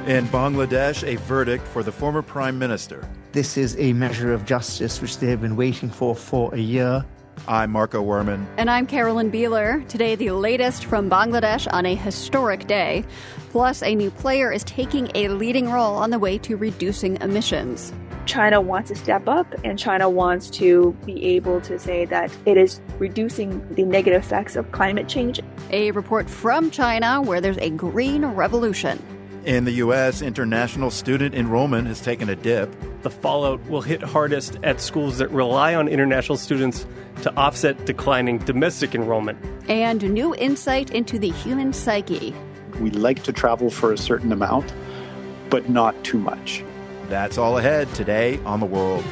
In Bangladesh, a verdict for the former Prime Minister. This is a measure of justice which they have been waiting for a year. I'm Marco Werman. And I'm Carolyn Beeler. Today, the latest from Bangladesh on a historic day. Plus, a new player is taking a leading role on the way to reducing emissions. China wants to step up, and China wants to be able to say that it is reducing the negative effects of climate change. A report from China where there's a green revolution. In the U.S., international student enrollment has taken a dip. The fallout will hit hardest at schools that rely on international students to offset declining domestic enrollment. And new insight into the human psyche. We like to travel for a certain amount, but not too much. That's all ahead today on The World.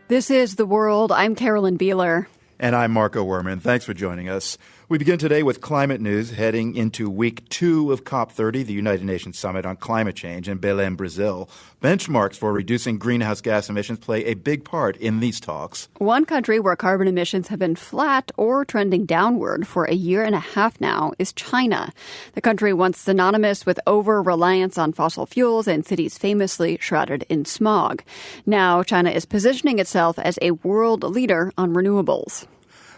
This is The World. I'm Carolyn Beeler. And I'm Marco Werman. Thanks for joining us. We begin today with climate news heading into week 2 of COP30, the United Nations Summit on Climate Change in Belém, Brazil. Benchmarks for reducing greenhouse gas emissions play a big part in these talks. One country where carbon emissions have been flat or trending downward for a year and a half now is China. The country once synonymous with over-reliance on fossil fuels and cities famously shrouded in smog. Now China is positioning itself as a world leader on renewables.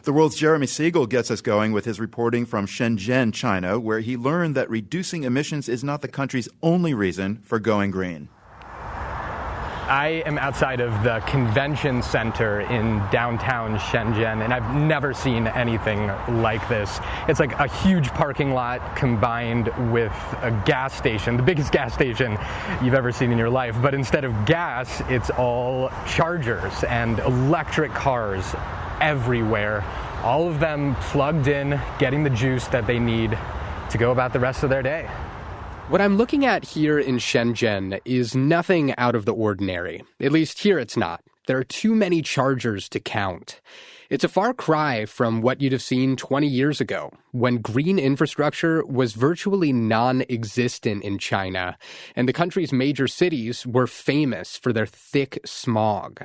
The World's Jeremy Siegel gets us going with his reporting from Shenzhen, China, where he learned that reducing emissions is not the country's only reason for going green. I am outside of the convention center in downtown Shenzhen, and I've never seen anything like this. It's like a huge parking lot combined with a gas station, the biggest gas station you've ever seen in your life. But instead of gas, it's all chargers and electric cars everywhere, all of them plugged in, getting the juice that they need to go about the rest of their day. What I'm looking at here in Shenzhen is nothing out of the ordinary. At least here it's not. There are too many chargers to count. It's a far cry from what you'd have seen 20 years ago, when green infrastructure was virtually non-existent in China, and the country's major cities were famous for their thick smog.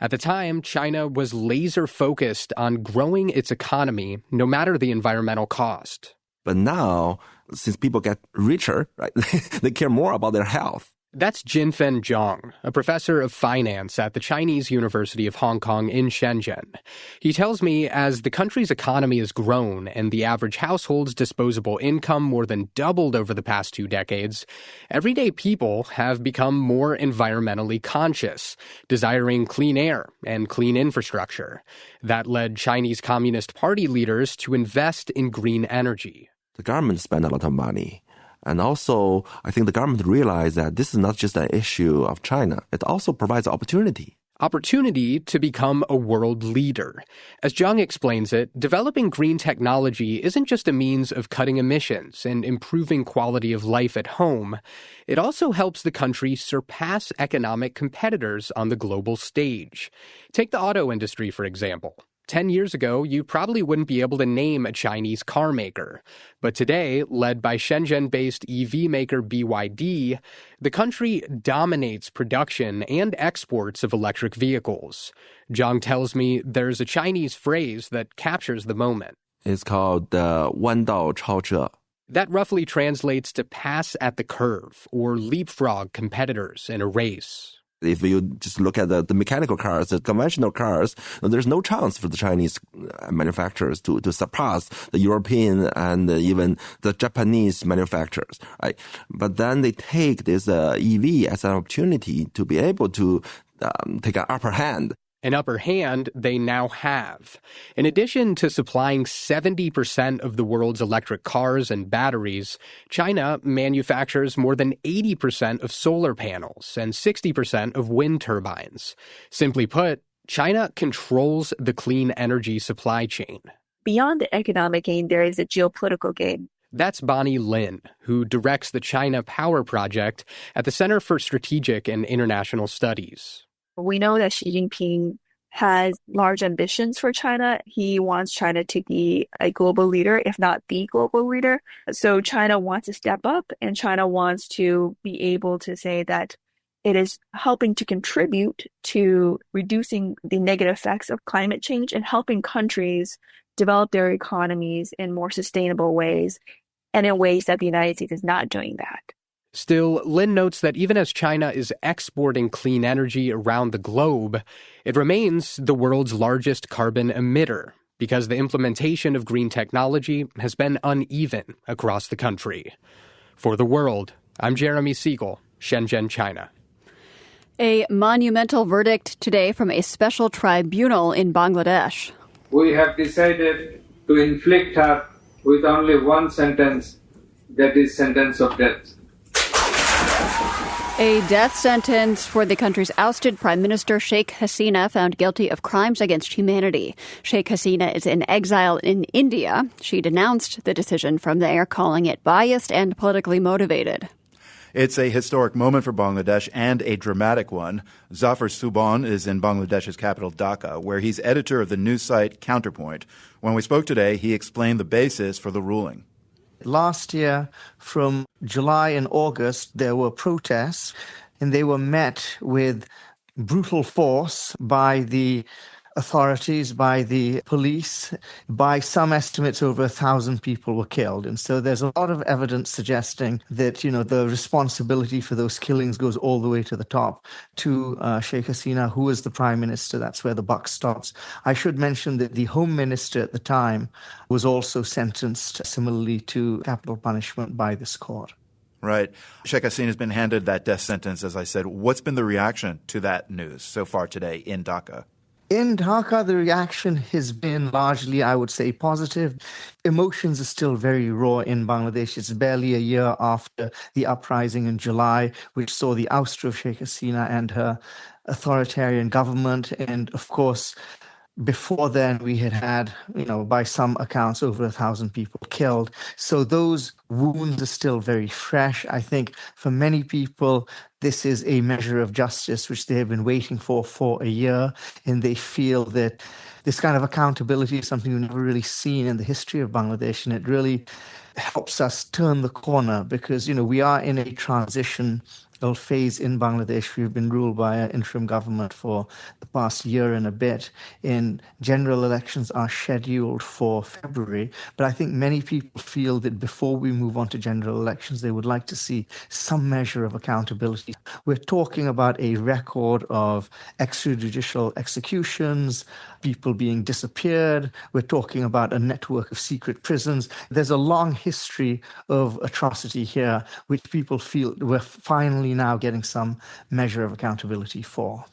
At the time, China was laser-focused on growing its economy, no matter the environmental cost. But now, since people get richer, right, they care more about their health. That's Jinfen Zhang, a professor of finance at the Chinese University of Hong Kong in Shenzhen. He tells me as the country's economy has grown and the average household's disposable income more than doubled over the past 2 decades, everyday people have become more environmentally conscious, desiring clean air and clean infrastructure. That led Chinese Communist Party leaders to invest in green energy. The government spent a lot of money. And also, I think the government realized that this is not just an issue of China. It also provides opportunity. Opportunity to become a world leader. As Zhang explains it, developing green technology isn't just a means of cutting emissions and improving quality of life at home. It also helps the country surpass economic competitors on the global stage. Take the auto industry, for example. 10 years ago, you probably wouldn't be able to name a Chinese car maker. But today, led by Shenzhen-based EV maker BYD, the country dominates production and exports of electric vehicles. Zhang tells me there's a Chinese phrase that captures the moment. It's called 弯道超车. That roughly translates to pass at the curve or leapfrog competitors in a race. If you just look at the mechanical cars, the conventional cars, there's no chance for the Chinese manufacturers to surpass the European and even the Japanese manufacturers, right? But then they take this EV as an opportunity to be able to take an upper hand. An upper hand they now have. In addition to supplying 70% of the world's electric cars and batteries, China manufactures more than 80% of solar panels and 60% of wind turbines. Simply put, China controls the clean energy supply chain. Beyond the economic gain, there is a geopolitical gain. That's Bonnie Lin, who directs the China Power Project at the Center for Strategic and International Studies. We know that Xi Jinping has large ambitions for China. He wants China to be a global leader, if not the global leader. So China wants to step up, and China wants to be able to say that it is helping to contribute to reducing the negative effects of climate change and helping countries develop their economies in more sustainable ways. and in ways that the United States is not doing that. Still, Lin notes that even as China is exporting clean energy around the globe, it remains the world's largest carbon emitter because the implementation of green technology has been uneven across the country. For The World, I'm Jeremy Siegel, Shenzhen, China. A monumental verdict today from a special tribunal in Bangladesh. We have decided to inflict her with only one sentence, that is sentence of death. A death sentence for the country's ousted Prime Minister Sheikh Hasina, found guilty of crimes against humanity. Sheikh Hasina is in exile in India. She denounced the decision from there, calling it biased and politically motivated. It's a historic moment for Bangladesh and a dramatic one. Zafar Subhan is in Bangladesh's capital, Dhaka, where he's editor of the news site Counterpoint. When we spoke today, he explained the basis for the ruling. Last year, from July and August, there were protests, and they were met with brutal force by the authorities, by the police. By some estimates, over 1,000 people were killed. And so there's a lot of evidence suggesting that, the responsibility for those killings goes all the way to the top, to Sheikh Hasina, who was the prime minister. That's where the buck stops. I should mention that the home minister at the time was also sentenced similarly to capital punishment by this court. Right. Sheikh Hasina has been handed that death sentence, as I said. What's been the reaction to that news so far today in Dhaka? In Dhaka, the reaction has been largely, I would say, positive. Emotions are still very raw in Bangladesh. It's barely a year after the uprising in July, which saw the ouster of Sheikh Hasina and her authoritarian government. And of course, before then, we had, by some accounts, over 1,000 people killed. So those wounds are still very fresh. I think for many people, this is a measure of justice which they have been waiting for a year, and they feel that this kind of accountability is something we've never really seen in the history of Bangladesh, and it really helps us turn the corner because, we are in a transitional phase in Bangladesh. We've been ruled by an interim government for the past year and a bit, and general elections are scheduled for February. But I think many people feel that before we move on to general elections, they would like to see some measure of accountability. We're talking about a record of extrajudicial executions, people being disappeared. We're talking about a network of secret prisons. There's a long history of atrocity here, which people feel we're finally now getting some measure of accountability for.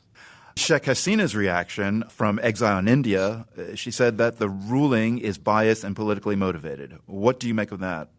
Sheikh Hasina's reaction from exile in India, she said that the ruling is biased and politically motivated. What do you make of that?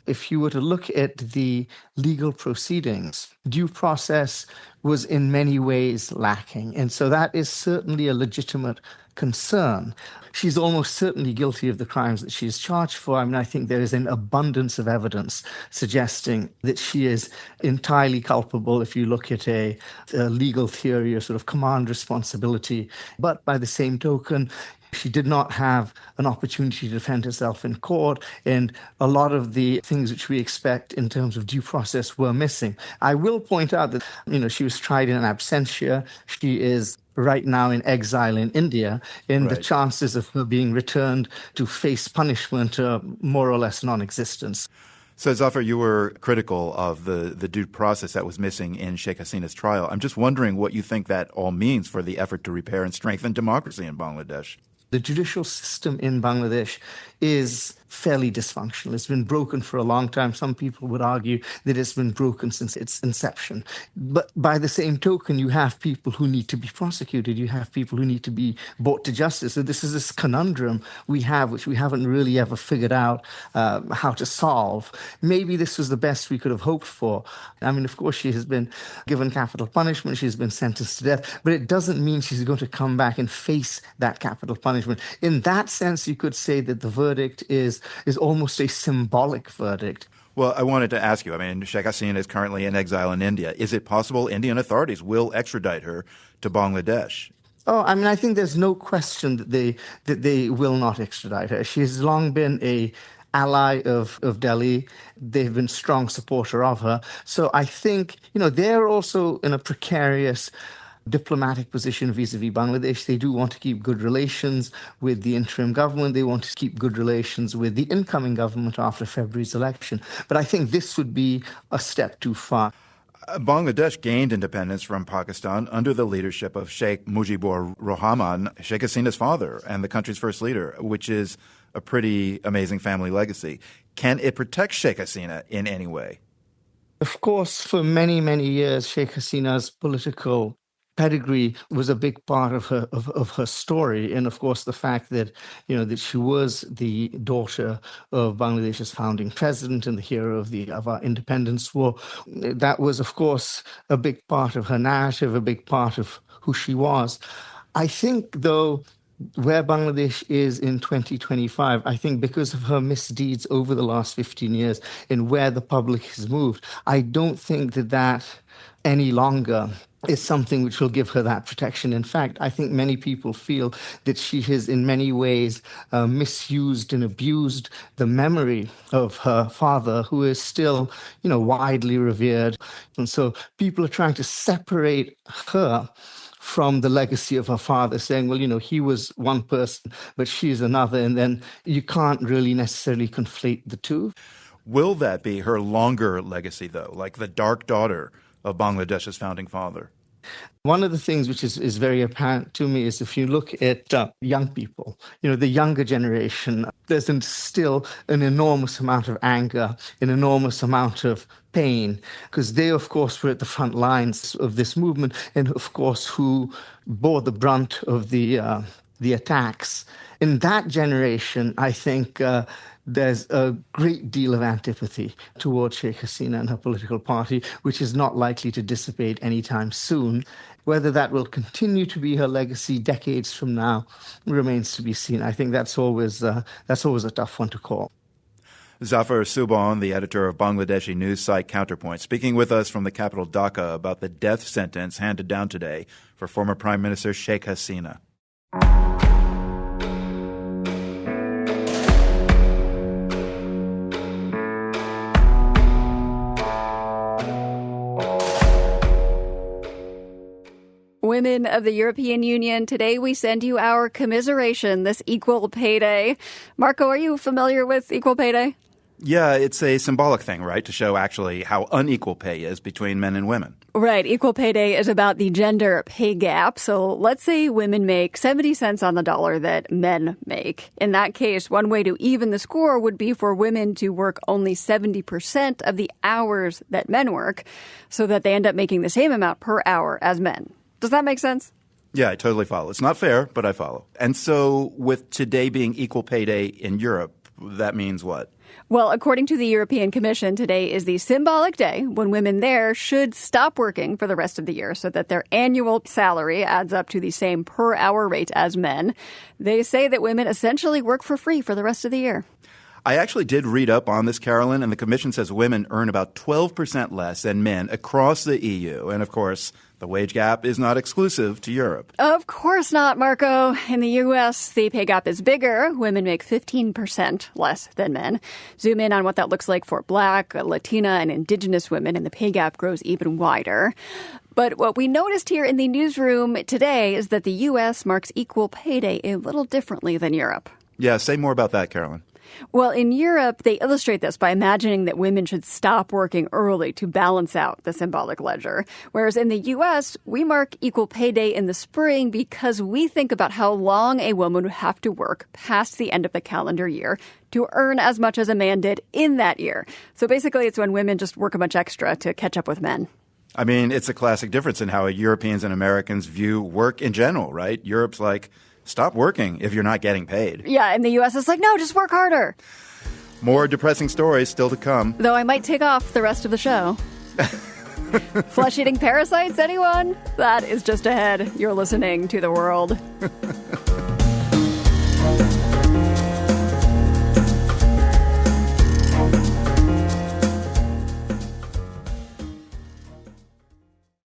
If you were to look at the legal proceedings, due process was in many ways lacking. And so that is certainly a legitimate concern. She's almost certainly guilty of the crimes that she's charged for. I think there is an abundance of evidence suggesting that she is entirely culpable if you look at a legal theory or sort of command responsibility. But by the same token, she did not have an opportunity to defend herself in court, and a lot of the things which we expect in terms of due process were missing. I will point out that, she was tried in absentia. She is right now in exile in India, and the chances of her being returned to face punishment are more or less non-existent. So, Zafar, you were critical of the due process that was missing in Sheikh Hasina's trial. I'm just wondering what you think that all means for the effort to repair and strengthen democracy in Bangladesh. The judicial system in Bangladesh is fairly dysfunctional. It's been broken for a long time. Some people would argue that it's been broken since its inception. But by the same token, you have people who need to be prosecuted. You have people who need to be brought to justice. So this is this conundrum we have, which we haven't really ever figured out how to solve. Maybe this was the best we could have hoped for. Of course, she has been given capital punishment. She's been sentenced to death. But it doesn't mean she's going to come back and face that capital punishment. In that sense, you could say that the verdict is almost a symbolic verdict. Well, I wanted to ask you, Sheikh Hasina is currently in exile in India. Is it possible Indian authorities will extradite her to Bangladesh? I think there's no question that they will not extradite her. She's long been an ally of Delhi. They've been strong supporter of her. So I think, they're also in a precarious diplomatic position vis-a-vis Bangladesh. They do want to keep good relations with the interim government. They want to keep good relations with the incoming government after February's election. But I think this would be a step too far. Bangladesh gained independence from Pakistan under the leadership of Sheikh Mujibur Rahman, Sheikh Hasina's father and the country's first leader, which is a pretty amazing family legacy. Can it protect Sheikh Hasina in any way? Of course, for many, many years, Sheikh Hasina's political pedigree was a big part of her story, and of course the fact that that she was the daughter of Bangladesh's founding president and the hero of our independence war, that was of course a big part of her narrative, a big part of who she was. I think though, where Bangladesh is in 2025, I think because of her misdeeds over the last 15 years and where the public has moved, I don't think that any longer is something which will give her that protection. In fact, I think many people feel that she has in many ways misused and abused the memory of her father, who is still, widely revered. And so people are trying to separate her from the legacy of her father, saying, well, he was one person, but she's another, and then you can't really necessarily conflate the two. Will that be her longer legacy, though, like the dark daughter of Bangladesh's founding father? One of the things which is very apparent to me is if you look at young people, the younger generation, there's still an enormous amount of anger, an enormous amount of pain, because they, of course, were at the front lines of this movement and, of course, who bore the brunt of the attacks. In that generation, I think there's a great deal of antipathy towards Sheikh Hasina and her political party, which is not likely to dissipate anytime soon. Whether that will continue to be her legacy decades from now remains to be seen. I think that's always a tough one to call. Zafar Subhan, the editor of Bangladeshi news site Counterpoint, speaking with us from the capital Dhaka about the death sentence handed down today for former Prime Minister Sheikh Hasina. Women of the European Union, today we send you our commiseration this equal pay day. Marco, are you familiar with equal pay day? Yeah, it's a symbolic thing, right, to show actually how unequal pay is between men and women. Right. Equal pay day is about the gender pay gap. So let's say women make 70 cents on the dollar that men make. In that case, one way to even the score would be for women to work only 70% of the hours that men work so that they end up making the same amount per hour as men. Does that make sense? Yeah, I totally follow. It's not fair, but I follow. And so with today being equal pay day in Europe, that means what? Well, according to the European Commission, today is the symbolic day when women there should stop working for the rest of the year so that their annual salary adds up to the same per hour rate as men. They say that women essentially work for free for the rest of the year. I actually did read up on this, Carolyn, and the Commission says women earn about 12% less than men across the EU. And, of course, the wage gap is not exclusive to Europe. Of course not, Marco. In the U.S., the pay gap is bigger. Women make 15% less than men. Zoom in on what that looks like for Black, Latina, and Indigenous women, and the pay gap grows even wider. But what we noticed here in the newsroom today is that the U.S. marks equal pay day a little differently than Europe. Yeah, say more about that, Carolyn. Well, in Europe, they illustrate this by imagining that women should stop working early to balance out the symbolic ledger. Whereas in the U.S., we mark equal pay day in the spring because we think about how long a woman would have to work past the end of the calendar year to earn as much as a man did in that year. So basically, it's when women just work a bunch extra to catch up with men. I mean, it's a classic difference in how Europeans and Americans view work in general, right? Europe's like, stop working if you're not getting paid. Yeah, in the U.S., it's like, no, just work harder. More depressing stories still to come. Though I might take off the rest of the show. Flesh-eating parasites, anyone? That is just ahead. You're listening to The World.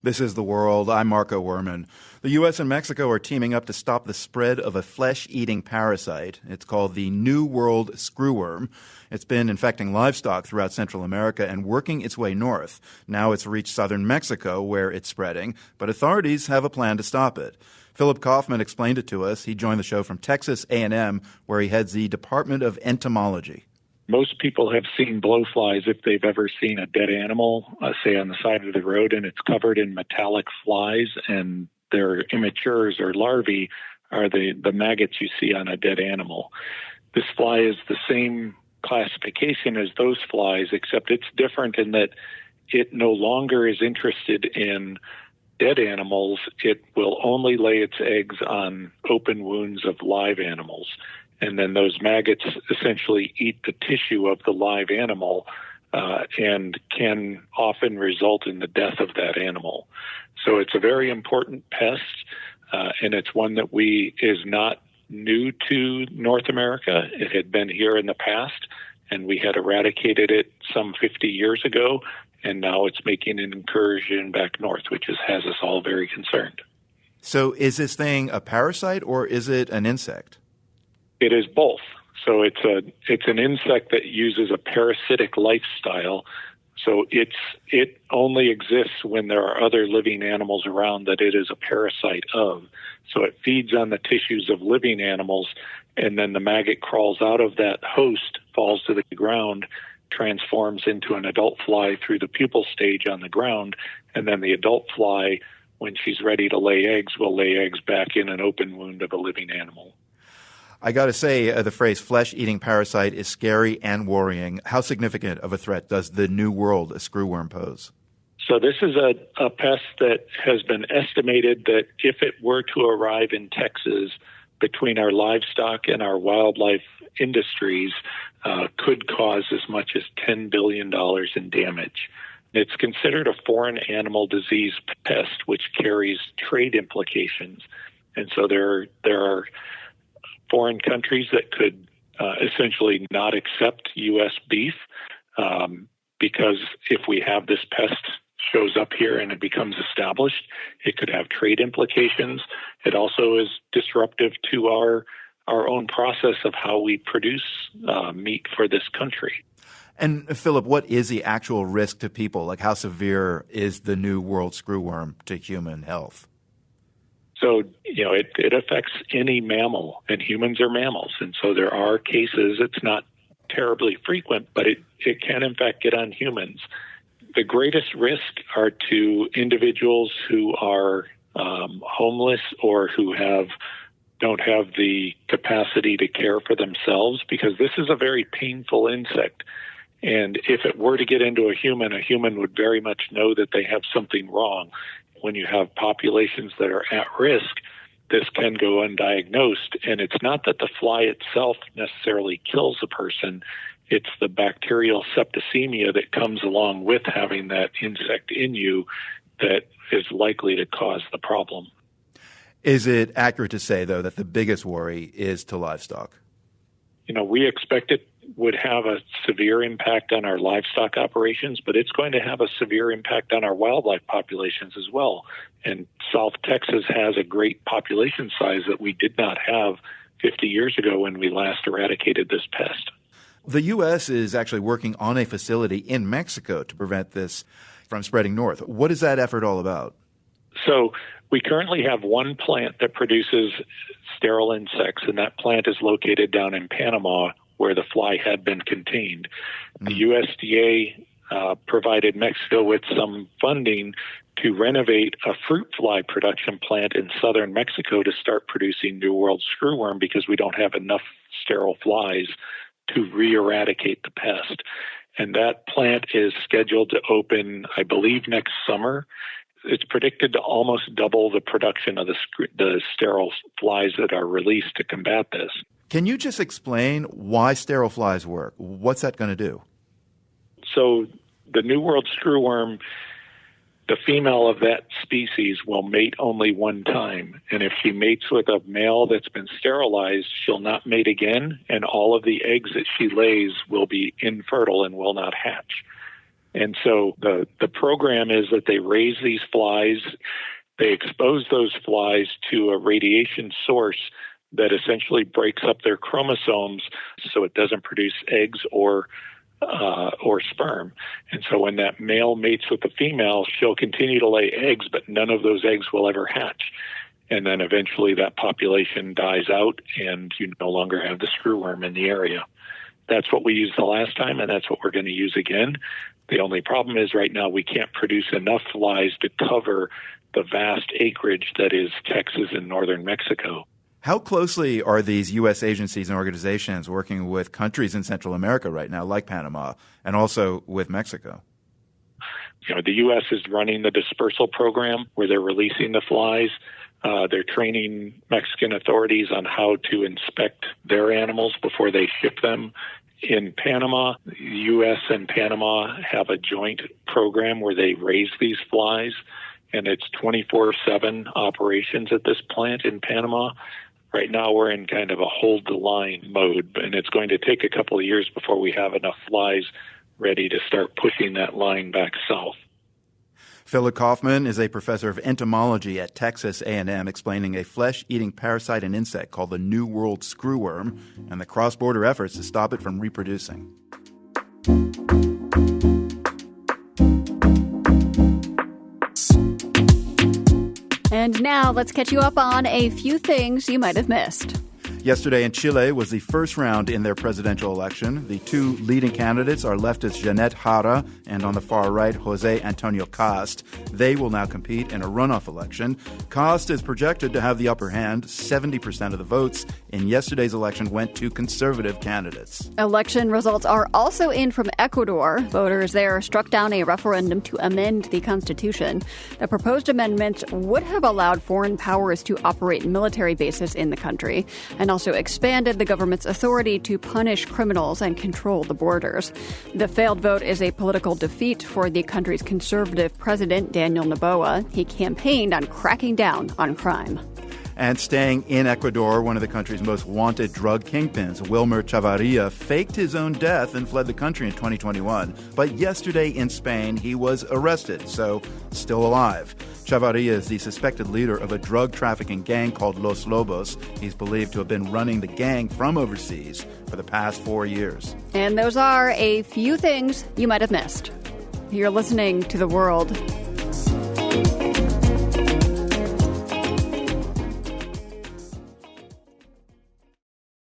This is The World. I'm Marco Werman. The U.S. and Mexico are teaming up to stop the spread of a flesh-eating parasite. It's called the New World screwworm. It's been infecting livestock throughout Central America and working its way north. Now it's reached southern Mexico, where it's spreading, but authorities have a plan to stop it. Philip Kaufman explained it to us. He joined the show from Texas A&M, where he heads the Department of Entomology. Most people have seen blowflies if they've ever seen a dead animal, say on the side of the road, and it's covered in metallic flies, and their immatures or larvae are the maggots you see on a dead animal. This fly is the same classification as those flies, except it's different in that it no longer is interested in dead animals. It will only lay its eggs on open wounds of live animals. And then those maggots essentially eat the tissue of the live animal and can often result in the death of that animal. So it's a very important pest, and it's one that is not new to North America. It had been here in the past, and we had eradicated it some 50 years ago, and now it's making an incursion back north, which has us all very concerned. So is this thing a parasite or is it an insect? It is both. So it's an insect that uses a parasitic lifestyle. So it only exists when there are other living animals around that it is a parasite of. So it feeds on the tissues of living animals, and then the maggot crawls out of that host, falls to the ground, transforms into an adult fly through the pupal stage on the ground, and then the adult fly, when she's ready to lay eggs, will lay eggs back in an open wound of a living animal. I got to say, the phrase flesh-eating parasite is scary and worrying. How significant of a threat does the New World screwworm pose? So this is a pest that has been estimated that if it were to arrive in Texas, between our livestock and our wildlife industries, could cause as much as $10 billion in damage. It's considered a foreign animal disease pest, which carries trade implications. And so there are foreign countries that could essentially not accept U.S. beef because if we have this pest shows up here and it becomes established, it could have trade implications. It also is disruptive to our own process of how we produce meat for this country. And Philip, what is the actual risk to people? Like, how severe is the New World screwworm to human health? So, it affects any mammal, and humans are mammals. And so there are cases, it's not terribly frequent, but it can in fact get on humans. The greatest risk are to individuals who are homeless or who don't have the capacity to care for themselves, because this is a very painful insect. And if it were to get into a human would very much know that they have something wrong. When you have populations that are at risk, this can go undiagnosed. And it's not that the fly itself necessarily kills a person. It's the bacterial septicemia that comes along with having that insect in you that is likely to cause the problem. Is it accurate to say, though, that the biggest worry is to livestock? We expect it would have a severe impact on our livestock operations, but it's going to have a severe impact on our wildlife populations as well. And South Texas has a great population size that we did not have 50 years ago when we last eradicated this pest. The U.S. is actually working on a facility in Mexico to prevent this from spreading north. What is that effort all about? So we currently have one plant that produces sterile insects, and that plant is located down in Panama, where the fly had been contained. The USDA provided Mexico with some funding to renovate a fruit fly production plant in southern Mexico to start producing New World screwworm, because we don't have enough sterile flies to re-eradicate the pest. And that plant is scheduled to open, I believe, next summer. It's predicted to almost double the production of the sterile flies that are released to combat this. Can you just explain why sterile flies work? What's that going to do? So the New World screwworm, the female of that species will mate only one time. And if she mates with a male that's been sterilized, she'll not mate again, and all of the eggs that she lays will be infertile and will not hatch. And so the program is that they raise these flies, they expose those flies to a radiation source that essentially breaks up their chromosomes so it doesn't produce eggs or sperm. And so when that male mates with the female, she'll continue to lay eggs, but none of those eggs will ever hatch. And then eventually that population dies out and you no longer have the screwworm in the area. That's what we used the last time, and that's what we're going to use again. The only problem is right now we can't produce enough flies to cover the vast acreage that is Texas and northern Mexico. How closely are these U.S. agencies and organizations working with countries in Central America right now, like Panama, and also with Mexico? The U.S. is running the dispersal program where they're releasing the flies. They're training Mexican authorities on how to inspect their animals before they ship them. In Panama, the U.S. and Panama have a joint program where they raise these flies, and it's 24/7 operations at this plant in Panama. Right now, we're in kind of a hold the line mode, and it's going to take a couple of years before we have enough flies ready to start pushing that line back south. Philip Kaufman is a professor of entomology at Texas A&M, explaining a flesh-eating parasite and insect called the New World screwworm and the cross-border efforts to stop it from reproducing. And now let's catch you up on a few things you might have missed. Yesterday in Chile was the first round in their presidential election. The two leading candidates are leftist Janet Jara and on the far right, Jose Antonio Cast. They will now compete in a runoff election. Cast is projected to have the upper hand. 70% of the votes in yesterday's election went to conservative candidates. Election results are also in from Ecuador. Voters there struck down a referendum to amend the constitution. The proposed amendment would have allowed foreign powers to operate military bases in the country and also expanded the government's authority to punish criminals and control the borders. The failed vote is a political defeat for the country's conservative president, Daniel Noboa. He campaigned on cracking down on crime. And staying in Ecuador, one of the country's most wanted drug kingpins, Wilmer Chavarria, faked his own death and fled the country in 2021. But yesterday in Spain, he was arrested, so still alive. Chavarria is the suspected leader of a drug trafficking gang called Los Lobos. He's believed to have been running the gang from overseas for the past 4 years. And those are a few things you might have missed. You're listening to The World.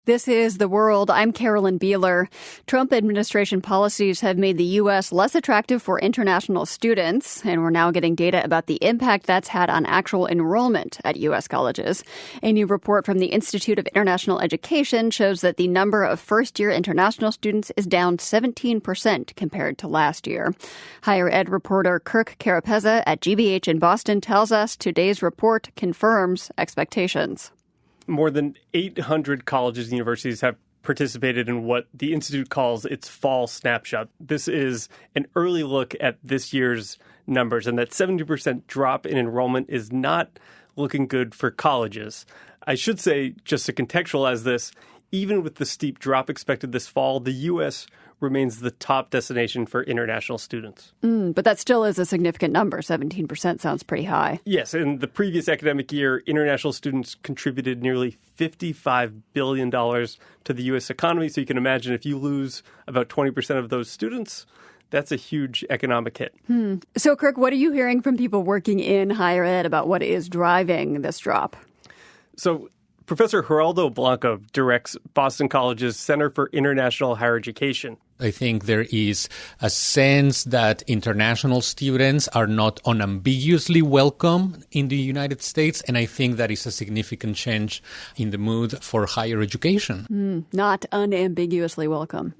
This is The World. I'm Carolyn Beeler. Trump administration policies have made the U.S. less attractive for international students, and we're now getting data about the impact that's had on actual enrollment at U.S. colleges. A new report from the Institute of International Education shows that the number of first-year international students is down 17% compared to last year. Higher ed reporter Kirk Carapezza at GBH in Boston tells us today's report confirms expectations. More than 800 colleges and universities have participated in what the Institute calls its fall snapshot. This is an early look at this year's numbers, and that 70% drop in enrollment is not looking good for colleges. I should say, just to contextualize this, even with the steep drop expected this fall, the U.S. remains the top destination for international students. But that still is a significant number. 17% sounds pretty high. Yes, in the previous academic year, international students contributed nearly $55 billion to the U.S. economy. So you can imagine if you lose about 20% of those students, that's a huge economic hit. So, Kirk, what are you hearing from people working in higher ed about what is driving this drop? So Professor Geraldo Blanco directs Boston College's Center for International Higher Education. I think there is a sense that international students are not unambiguously welcome in the United States, and I think that is a significant change in the mood for higher education. Not unambiguously welcome.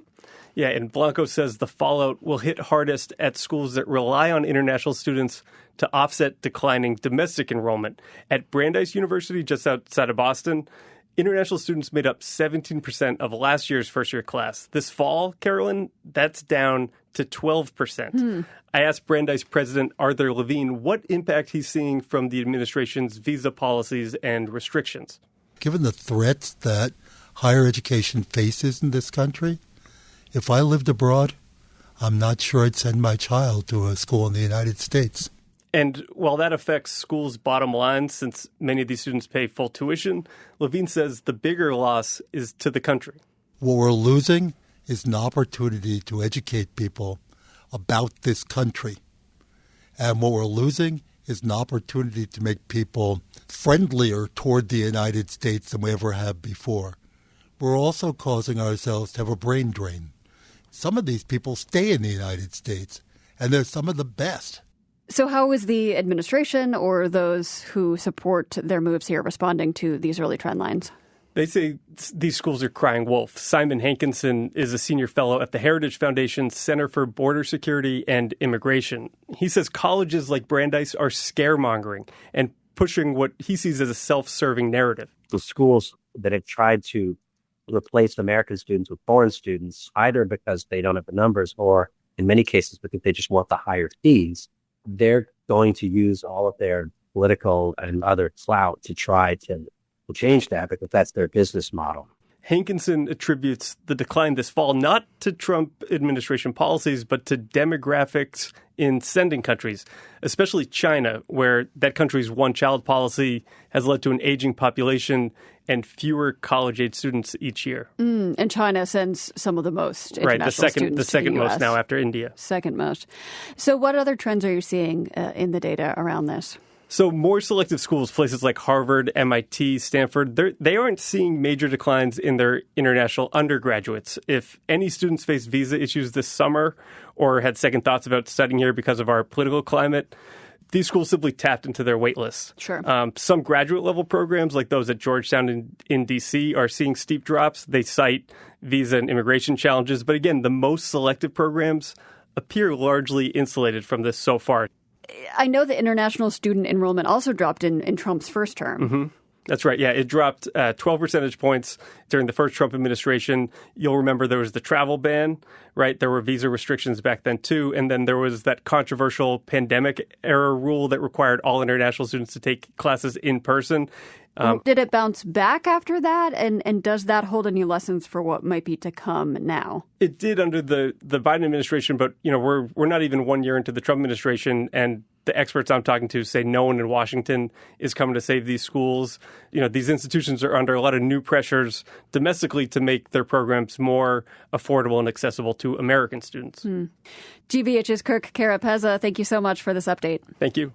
Yeah, and Blanco says the fallout will hit hardest at schools that rely on international students to offset declining domestic enrollment. At Brandeis University, just outside of Boston, international students made up 17% of last year's first-year class. This fall, Carolyn, that's down to 12%. I asked Brandeis President Arthur Levine what impact he's seeing from the administration's visa policies and restrictions. Given the threats that higher education faces in this country, if I lived abroad, I'm not sure I'd send my child to a school in the United States. And while that affects schools' bottom line, since many of these students pay full tuition, Levine says the bigger loss is to the country. What we're losing is an opportunity to educate people about this country. And what we're losing is an opportunity to make people friendlier toward the United States than we ever have before. We're also causing ourselves to have a brain drain. Some of these people stay in the United States, and they're some of the best. So how is the administration or those who support their moves here responding to these early trend lines? They say these schools are crying wolf. Simon Hankinson is a senior fellow at the Heritage Foundation's Center for Border Security and Immigration. He says colleges like Brandeis are scaremongering and pushing what he sees as a self-serving narrative. The schools that have tried to replace American students with foreign students, either because they don't have the numbers or in many cases because they just want the higher fees, they're going to use all of their political and other clout to try to change that because that's their business model. Hankinson attributes the decline this fall not to Trump administration policies, but to demographics in sending countries, especially China, where that country's one-child policy has led to an aging population and fewer college-age students each year. And China sends some of the most international students the second most now after India. Second most. So what other trends are you seeing in the data around this? So more selective schools, places like Harvard, MIT, Stanford, they aren't seeing major declines in their international undergraduates. If any students face visa issues this summer or had second thoughts about studying here because of our political climate, these schools simply tapped into their wait lists. Sure. Some graduate-level programs, like those at Georgetown in D.C., are seeing steep drops. They cite visa and immigration challenges. But again, the most selective programs appear largely insulated from this so far. I know that international student enrollment also dropped in Trump's first term. Mm-hmm. That's right. Yeah, it dropped 12 percentage points during the first Trump administration. You'll remember there was the travel ban, right? There were visa restrictions back then, too. And then there was that controversial pandemic-era rule that required all international students to take classes in person. Did it bounce back after that? And does that hold any lessons for what might be to come now? It did under the Biden administration, but we're not even 1 year into the Trump administration, and the experts I'm talking to say no one in Washington is coming to save these schools. These institutions are under a lot of new pressures domestically to make their programs more affordable and accessible to American students. GVH's Kirk Carapeza, thank you so much for this update. Thank you.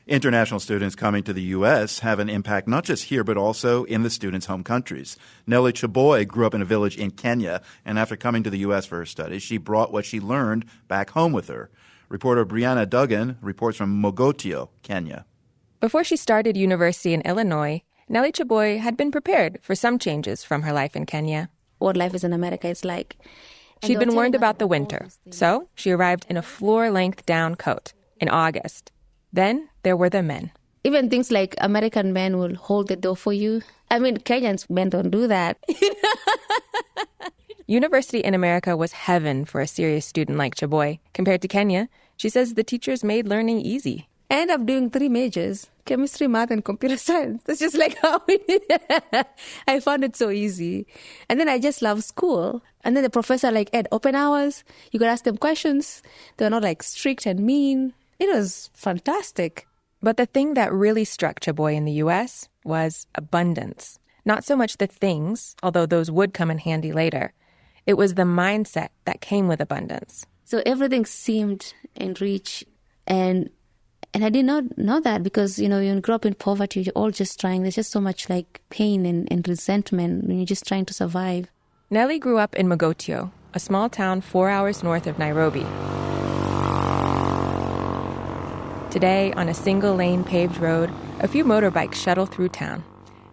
International students coming to the U.S. have an impact not just here, but also in the students' home countries. Nellie Chaboy grew up in a village in Kenya, and after coming to the U.S. for her studies, she brought what she learned back home with her. Reporter Brianna Duggan reports from Mogotio, Kenya. Before she started university in Illinois, Nellie Chaboy had been prepared for some changes from her life in Kenya. What life is in America is like. She'd been warned about the winter, so she arrived in a floor-length down coat in August. Then there were the men. Even things like American men will hold the door for you. I mean, Kenyans men don't do that. University in America was heaven for a serious student like Chaboy. Compared to Kenya, she says the teachers made learning easy. I ended up doing 3 majors, chemistry, math, and computer science. That's just like how we did it. I found it so easy. And then I just love school. And then the professor had open hours. You could ask them questions. They were not strict and mean. It was fantastic. But the thing that really struck Chaboy in the U.S. was abundance. Not so much the things, although those would come in handy later. It was the mindset that came with abundance. So everything seemed in reach. And I did not know that because, when you grow up in poverty, you're all just trying. There's just so much pain and resentment when you're just trying to survive. Nellie grew up in Mogotio, a small town 4 hours north of Nairobi. Today, on a single-lane paved road, a few motorbikes shuttle through town.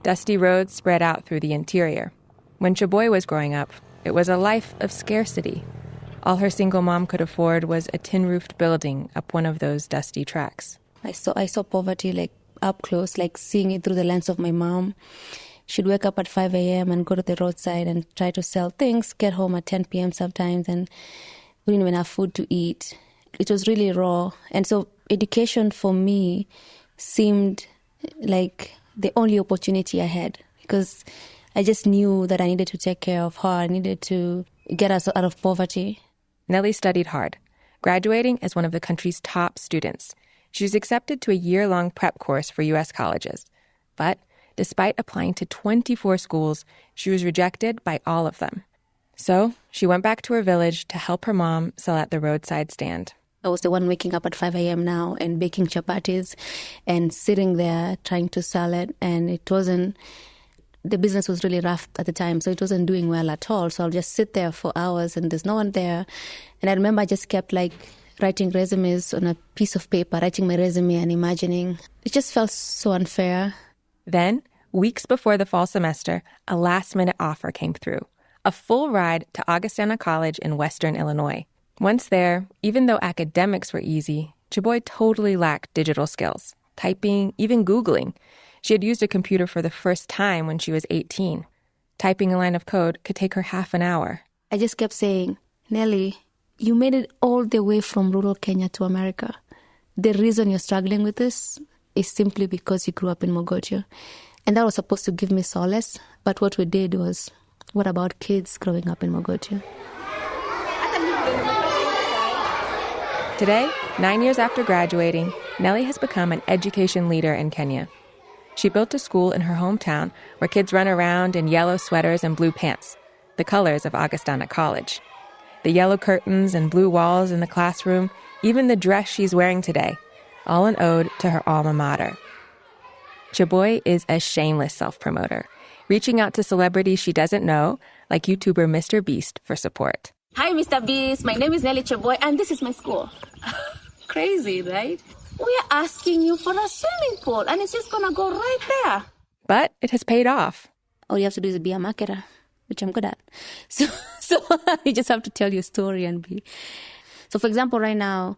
Dusty roads spread out through the interior. When Chaboy was growing up, it was a life of scarcity. All her single mom could afford was a tin-roofed building up one of those dusty tracks. I saw poverty up close, seeing it through the lens of my mom. She'd wake up at 5 a.m. and go to the roadside and try to sell things, get home at 10 p.m. sometimes, and we didn't even have food to eat. It was really raw. And so education for me seemed like the only opportunity I had because I just knew that I needed to take care of her. I needed to get us out of poverty. Nelly studied hard, graduating as one of the country's top students. She was accepted to a year-long prep course for U.S. colleges. But despite applying to 24 schools, she was rejected by all of them. So she went back to her village to help her mom sell at the roadside stand. I was the one waking up at 5 a.m. now and baking chapatis and sitting there trying to sell it. And the business was really rough at the time, so it wasn't doing well at all. So I'll just sit there for hours and there's no one there. And I remember I just kept writing resumes on a piece of paper, writing my resume and imagining. It just felt so unfair. Then, weeks before the fall semester, a last-minute offer came through. A full ride to Augustana College in Western Illinois. Once there, even though academics were easy, Chaboy totally lacked digital skills. Typing, even Googling. She had used a computer for the first time when she was 18. Typing a line of code could take her half an hour. I just kept saying, Nelly, you made it all the way from rural Kenya to America. The reason you're struggling with this is simply because you grew up in Mogotio. And that was supposed to give me solace. But what we did was, what about kids growing up in Mogotio? Today, 9 years after graduating, Nelly has become an education leader in Kenya. She built a school in her hometown where kids run around in yellow sweaters and blue pants, the colors of Augustana College. The yellow curtains and blue walls in the classroom, even the dress she's wearing today, all an ode to her alma mater. Chaboy is a shameless self-promoter, reaching out to celebrities she doesn't know, like YouTuber Mr. Beast, for support. Hi, Mr. Beast. My name is Nelly Chaboy, and this is my school. Crazy, right? We are asking you for a swimming pool, and it's just going to go right there. But it has paid off. All you have to do is be a marketer, which I'm good at. So you just have to tell your story and be... So, for example, right now,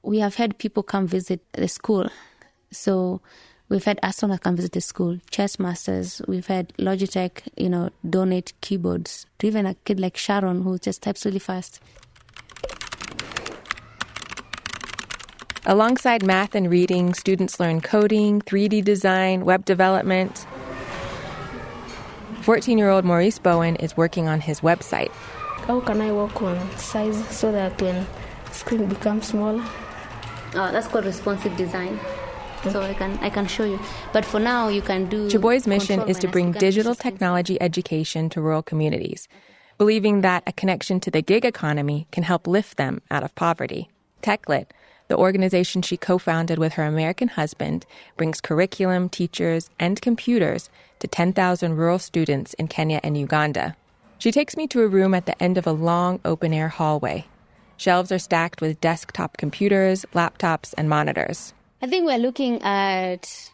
we have had people come visit the school. So we've had astronauts come visit the school, chess masters. We've had Logitech, donate keyboards to even a kid like Sharon who just types really fast. Alongside math and reading, students learn coding, 3D design, web development. 14-year-old Maurice Bowen is working on his website. How can I work on size so that when screen becomes smaller? That's called responsive design. So I can show you. But for now, you can do... Chaboy's mission is to bring digital technology education to rural communities, believing that a connection to the gig economy can help lift them out of poverty. TechLit, the organization she co-founded with her American husband, brings curriculum, teachers, and computers to 10,000 rural students in Kenya and Uganda. She takes me to a room at the end of a long open-air hallway. Shelves are stacked with desktop computers, laptops, and monitors. I think we're looking at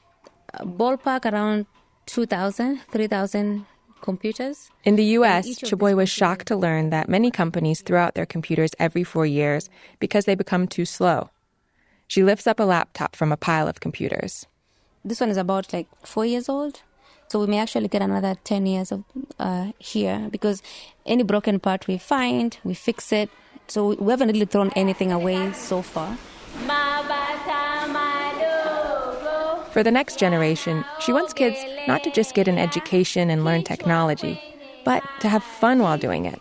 a ballpark around 2,000, 3,000 computers. In the U.S., Chaboy was shocked to learn that many companies throw out their computers every 4 years because they become too slow. She lifts up a laptop from a pile of computers. This one is about 4 years old. So we may actually get another 10 years of here because any broken part we find, we fix it. So we haven't really thrown anything away so far. For the next generation, she wants kids not to just get an education and learn technology, but to have fun while doing it.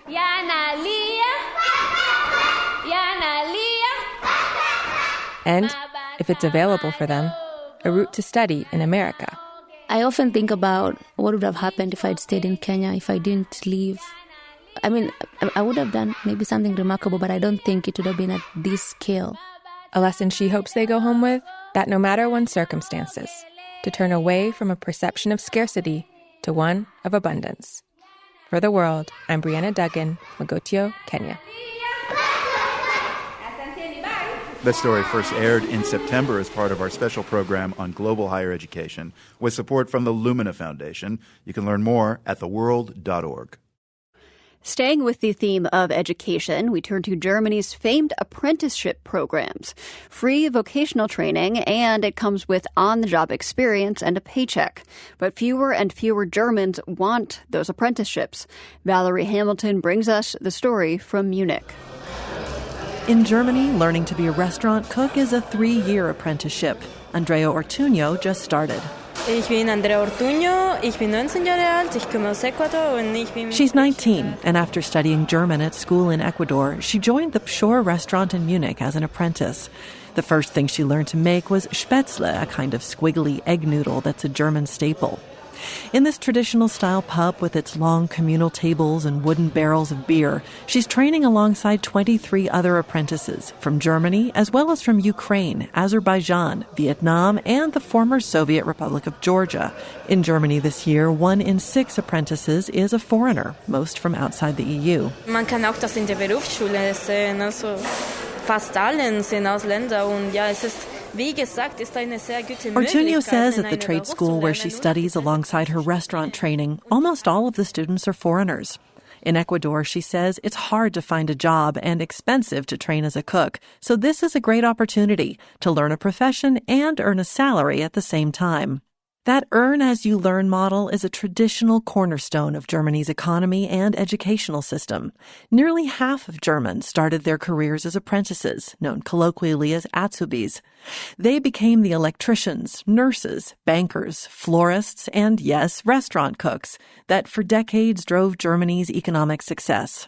And, if it's available for them, a route to study in America. I often think about what would have happened if I'd stayed in Kenya, if I didn't leave. I mean, I would have done maybe something remarkable, but I don't think it would have been at this scale. A lesson she hopes they go home with, that no matter one's circumstances, to turn away from a perception of scarcity to one of abundance. For The World, I'm Brianna Duggan, Mogotio, Kenya. This story first aired in September as part of our special program on global higher education with support from the Lumina Foundation. You can learn more at theworld.org. Staying with the theme of education, we turn to Germany's famed apprenticeship programs. Free vocational training, and it comes with on-the-job experience and a paycheck. But fewer and fewer Germans want those apprenticeships. Valerie Hamilton brings us the story from Munich. In Germany, learning to be a restaurant cook is a 3-year apprenticeship. Andrea Ortuño just started. Ich bin Andrea Ortuño, ich bin 19 Jahre alt, ich komme aus Ecuador und ich bin... She's 19, and after studying German at school in Ecuador, she joined the Pschorr restaurant in Munich as an apprentice. The first thing she learned to make was Spätzle, a kind of squiggly egg noodle that's a German staple. In this traditional-style pub with its long communal tables and wooden barrels of beer, she's training alongside 23 other apprentices from Germany as well as from Ukraine, Azerbaijan, Vietnam, and the former Soviet Republic of Georgia. In Germany this year, 1 in 6 apprentices is a foreigner, most from outside the EU. Man kann auch das in der Berufsschule sehen, also fast alle sind Ausländer und ja, es ist... Ortuño says at the trade school where she studies alongside her restaurant training, almost all of the students are foreigners. In Ecuador, she says it's hard to find a job and expensive to train as a cook, so this is a great opportunity to learn a profession and earn a salary at the same time. That earn-as-you-learn model is a traditional cornerstone of Germany's economy and educational system. Nearly half of Germans started their careers as apprentices, known colloquially as Azubis. They became the electricians, nurses, bankers, florists, and, yes, restaurant cooks that for decades drove Germany's economic success.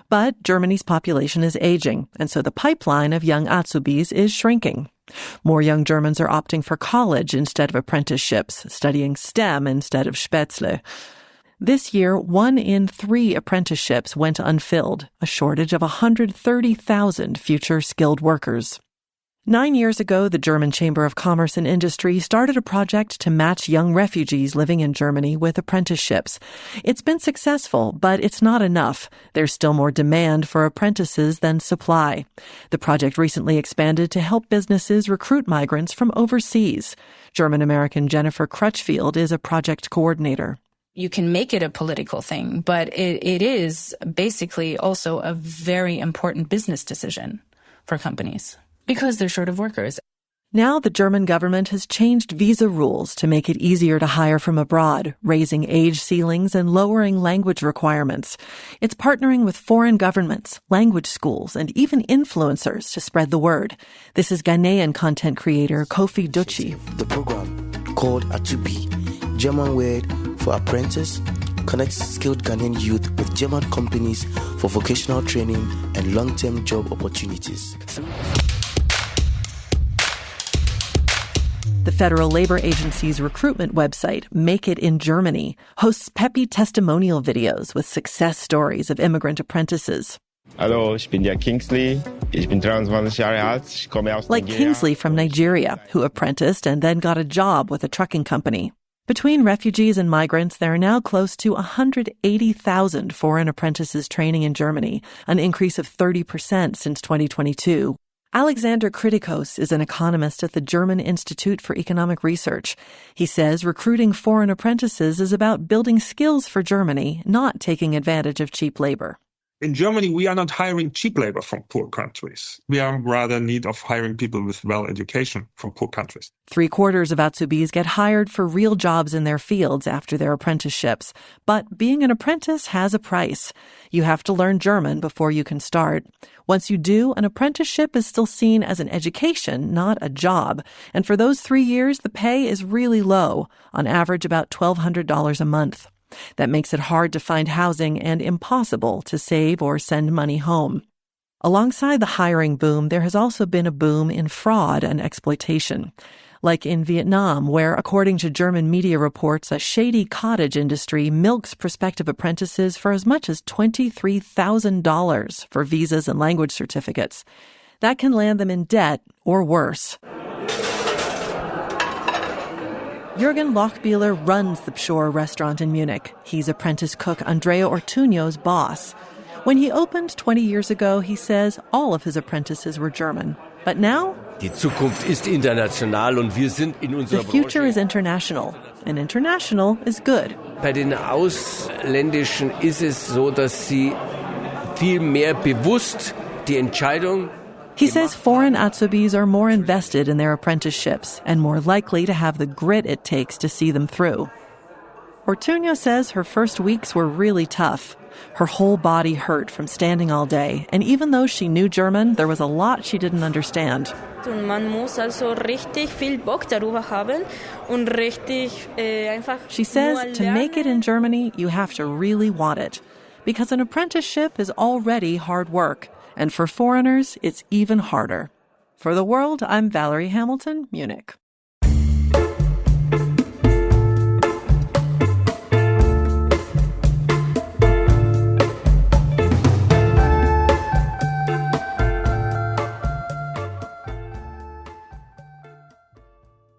But Germany's population is aging, and so the pipeline of young Azubis is shrinking. More young Germans are opting for college instead of apprenticeships, studying STEM instead of Spätzle. This year, 1 in 3 apprenticeships went unfilled, a shortage of 130,000 future skilled workers. 9 years ago, the German Chamber of Commerce and Industry started a project to match young refugees living in Germany with apprenticeships. It's been successful, but it's not enough. There's still more demand for apprentices than supply. The project recently expanded to help businesses recruit migrants from overseas. German-American Jennifer Crutchfield is a project coordinator. You can make it a political thing, but it is basically also a very important business decision for companies. Because they're short of workers. Now the German government has changed visa rules to make it easier to hire from abroad, raising age ceilings and lowering language requirements. It's partnering with foreign governments, language schools, and even influencers to spread the word. This is Ghanaian content creator Kofi Duchi. The program, called Atubi, German word for apprentice, connects skilled Ghanaian youth with German companies for vocational training and long-term job opportunities. The Federal Labor Agency's recruitment website, Make It in Germany, hosts peppy testimonial videos with success stories of immigrant apprentices. Hallo, ich bin der Kingsley. Ich bin 23 Jahre alt. Ich komme aus Like Nigeria. Kingsley from Nigeria, who apprenticed and then got a job with a trucking company. Between refugees and migrants, there are now close to 180,000 foreign apprentices training in Germany, an increase of 30% since 2022. Alexander Kritikos is an economist at the German Institute for Economic Research. He says recruiting foreign apprentices is about building skills for Germany, not taking advantage of cheap labor. In Germany, we are not hiring cheap labor from poor countries. We are rather in need of hiring people with education from poor countries. 3/4 of Azubis get hired for real jobs in their fields after their apprenticeships. But being an apprentice has a price. You have to learn German before you can start. Once you do, an apprenticeship is still seen as an education, not a job. And for those 3 years, the pay is really low, on average about $1,200 a month. That makes it hard to find housing and impossible to save or send money home. Alongside the hiring boom, there has also been a boom in fraud and exploitation. Like in Vietnam, where, according to German media reports, a shady cottage industry milks prospective apprentices for as much as $23,000 for visas and language certificates. That can land them in debt or worse. Jürgen Lochbieler runs the Pschorr restaurant in Munich. He's apprentice cook Andrea Ortuño's boss. When he opened 20 years ago, he says all of his apprentices were German. But now, Die Zukunft ist international und wir sind in unserer the future is international, and international is good. Bei den Ausländischen ist es so, dass sie viel mehr bewusst die Entscheidung. He says foreign Azubis are more invested in their apprenticeships and more likely to have the grit it takes to see them through. Ortuño says her first weeks were really tough. Her whole body hurt from standing all day, and even though she knew German, there was a lot she didn't understand. Man muss also richtig viel Bock darüber haben und richtig einfach. She says to make it in Germany, you have to really want it, because an apprenticeship is already hard work, and for foreigners, it's even harder. For The World, I'm Valerie Hamilton, Munich.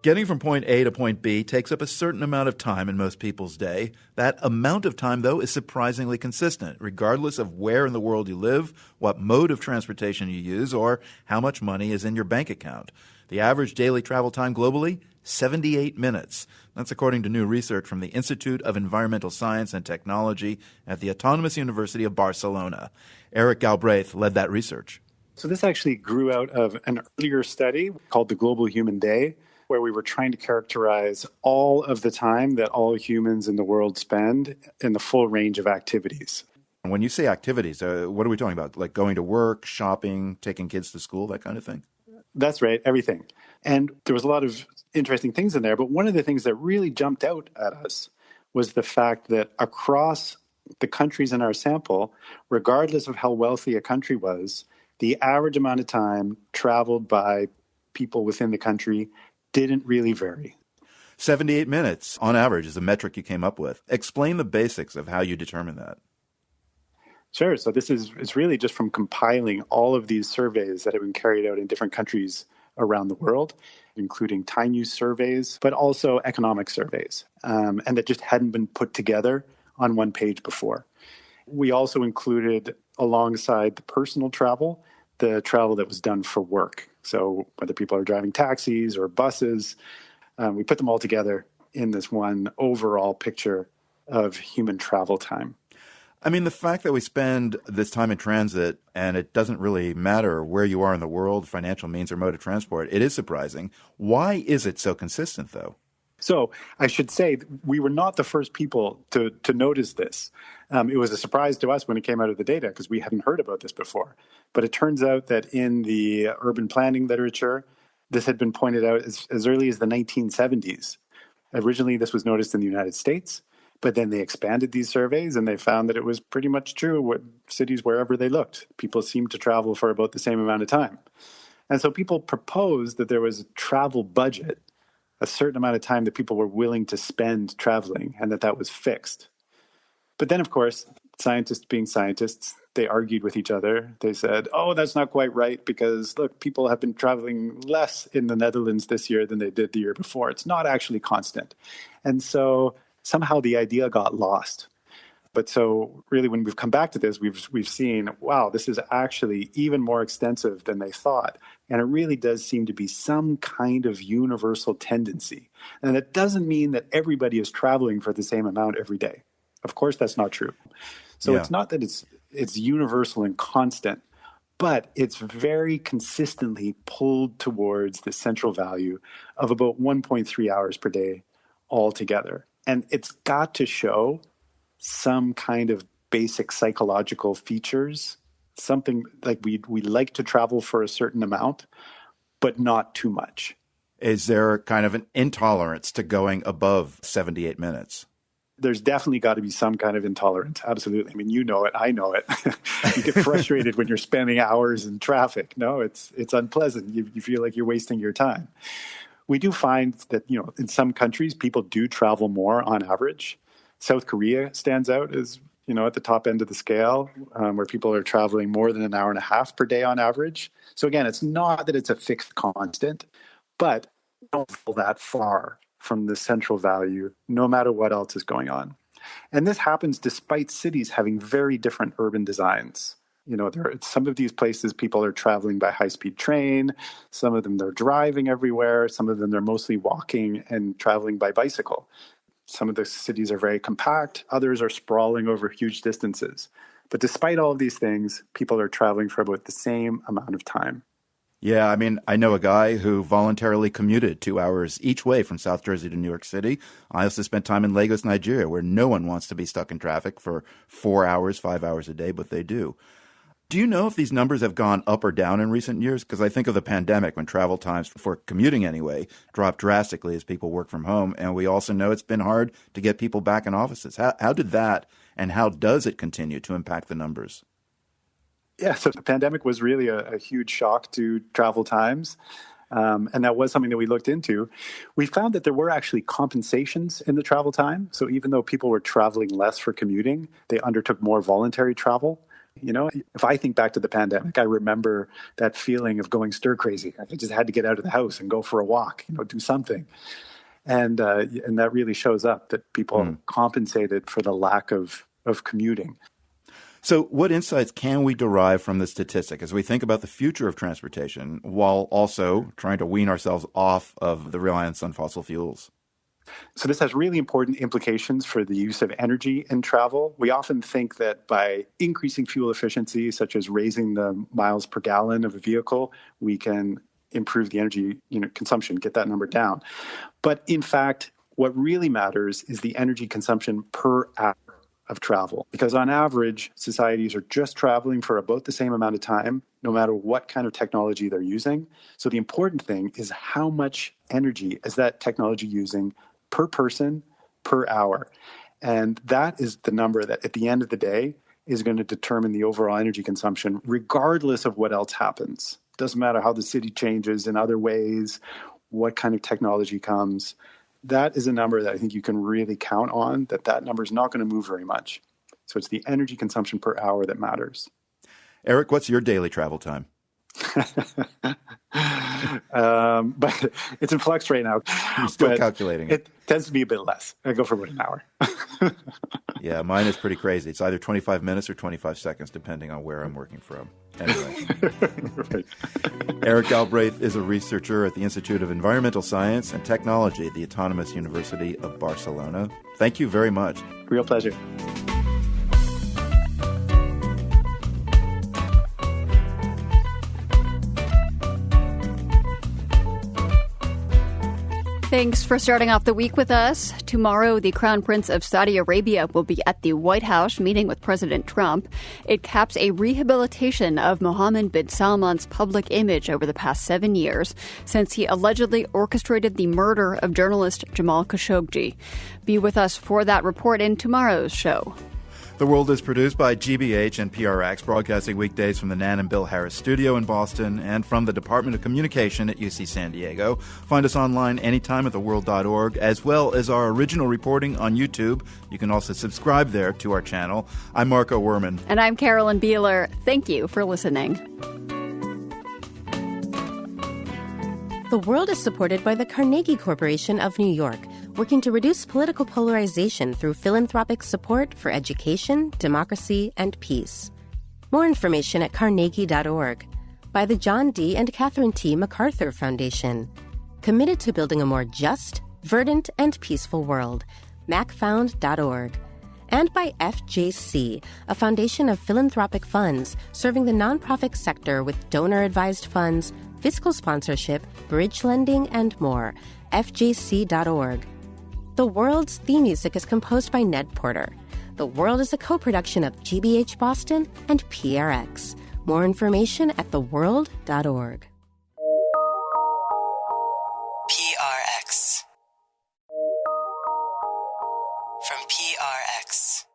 Getting from point A to point B takes up a certain amount of time in most people's day. That amount of time, though, is surprisingly consistent, regardless of where in the world you live, what mode of transportation you use, or how much money is in your bank account. The average daily travel time globally, 78 minutes. That's according to new research from the Institute of Environmental Science and Technology at the Autonomous University of Barcelona. Eric Galbraith led that research. So this actually grew out of an earlier study called the Global Human Day, where we were trying to characterize all of the time that all humans in the world spend in the full range of activities. And when you say activities, what are we talking about? Like going to work, shopping, taking kids to school, that kind of thing? That's right, everything. And there was a lot of interesting things in there, but one of the things that really jumped out at us was the fact that across the countries in our sample, regardless of how wealthy a country was, the average amount of time traveled by people within the country didn't really vary. 78 minutes on average is a metric you came up with. Explain the basics of how you determine that. Sure. So it's really just from compiling all of these surveys that have been carried out in different countries around the world, including time use surveys, but also economic surveys, and that just hadn't been put together on one page before. We also included, alongside the personal travel, the travel that was done for work. So whether people are driving taxis or buses, we put them all together in this one overall picture of human travel time. I mean, the fact that we spend this time in transit and it doesn't really matter where you are in the world, financial means or mode of transport, it is surprising. Why is it so consistent, though? So I should say we were not the first people to notice this. It was a surprise to us when it came out of the data because we hadn't heard about this before. But it turns out that in the urban planning literature, this had been pointed out as early as the 1970s. Originally, this was noticed in the United States, but then they expanded these surveys and they found that it was pretty much true with cities wherever they looked. People seemed to travel for about the same amount of time. And so people proposed that there was a travel budget, a certain amount of time that people were willing to spend traveling, and that was fixed. But then, of course, scientists being scientists, they argued with each other. They said, oh, that's not quite right because, look, people have been traveling less in the Netherlands this year than they did the year before. It's not actually constant. And so somehow the idea got lost. But so really when we've come back to this, we've seen, wow, this is actually even more extensive than they thought. And it really does seem to be some kind of universal tendency. And it doesn't mean that everybody is traveling for the same amount every day. Of course, that's not true. So It's not that it's universal and constant, but it's very consistently pulled towards the central value of about 1.3 hours per day altogether. And it's got to show some kind of basic psychological features, something like we like to travel for a certain amount, but not too much. Is there kind of an intolerance to going above 78 minutes? There's definitely got to be some kind of intolerance. Absolutely. I mean, you know it. I know it. You get frustrated when you're spending hours in traffic. No, it's unpleasant. You feel like you're wasting your time. We do find that, in some countries, people do travel more on average. South Korea stands out as, at the top end of the scale, where people are traveling more than an hour and a half per day on average. So again, it's not that it's a fixed constant, but don't fall that far from the central value, no matter what else is going on. And this happens despite cities having very different urban designs. Some of these places people are traveling by high-speed train. Some of them they're driving everywhere. Some of them they're mostly walking and traveling by bicycle. Some of the cities are very compact. Others are sprawling over huge distances. But despite all of these things, people are traveling for about the same amount of time. Yeah, I mean, I know a guy who voluntarily commuted 2 hours each way from South Jersey to New York City. I also spent time in Lagos, Nigeria, where no one wants to be stuck in traffic for 4 hours, 5 hours a day, but they do. Do you know if these numbers have gone up or down in recent years? Because I think of the pandemic when travel times, for commuting anyway, dropped drastically as people work from home. And we also know it's been hard to get people back in offices. How did that and how does it continue to impact the numbers? Yeah, so the pandemic was really a huge shock to travel times. And that was something that we looked into. We found that there were actually compensations in the travel time. So even though people were traveling less for commuting, they undertook more voluntary travel. You know, if I think back to the pandemic, I remember that feeling of going stir crazy. I just had to get out of the house and go for a walk, do something. And that really shows up that people compensated for the lack of commuting. So what insights can we derive from this statistic as we think about the future of transportation while also trying to wean ourselves off of the reliance on fossil fuels? So this has really important implications for the use of energy in travel. We often think that by increasing fuel efficiency, such as raising the miles per gallon of a vehicle, we can improve the energy consumption, get that number down. But in fact, what really matters is the energy consumption per hour of travel, because on average, societies are just traveling for about the same amount of time, no matter what kind of technology they're using. So the important thing is how much energy is that technology using per person, per hour. And that is the number that at the end of the day is going to determine the overall energy consumption, regardless of what else happens. Doesn't matter how the city changes in other ways, what kind of technology comes. That is a number that I think you can really count on, that number is not going to move very much. So it's the energy consumption per hour that matters. Eric, what's your daily travel time? But it's in flux right now. You're still calculating it. It tends to be a bit less. I go for about an hour. Yeah, mine is pretty crazy. It's either 25 minutes or 25 seconds, depending on where I'm working from. Anyway. Right. Eric Galbraith is a researcher at the Institute of Environmental Science and Technology at the Autonomous University of Barcelona. Thank you very much. Real pleasure. Thanks for starting off the week with us. Tomorrow, the Crown Prince of Saudi Arabia will be at the White House meeting with President Trump. It caps a rehabilitation of Mohammed bin Salman's public image over the past 7 years, since he allegedly orchestrated the murder of journalist Jamal Khashoggi. Be with us for that report in tomorrow's show. The World is produced by GBH and PRX, broadcasting weekdays from the Nan and Bill Harris studio in Boston and from the Department of Communication at UC San Diego. Find us online anytime at theworld.org, as well as our original reporting on YouTube. You can also subscribe there to our channel. I'm Marco Werman. And I'm Carolyn Beeler. Thank you for listening. The World is supported by the Carnegie Corporation of New York, working to reduce political polarization through philanthropic support for education, democracy, and peace. More information at carnegie.org. By the John D. and Catherine T. MacArthur Foundation. Committed to building a more just, verdant, and peaceful world. macfound.org. And by FJC, a foundation of philanthropic funds serving the nonprofit sector with donor-advised funds, fiscal sponsorship, bridge lending, and more. FJC.org. The World's theme music is composed by Ned Porter. The World is a co-production of GBH Boston and PRX. More information at theworld.org. PRX. From PRX.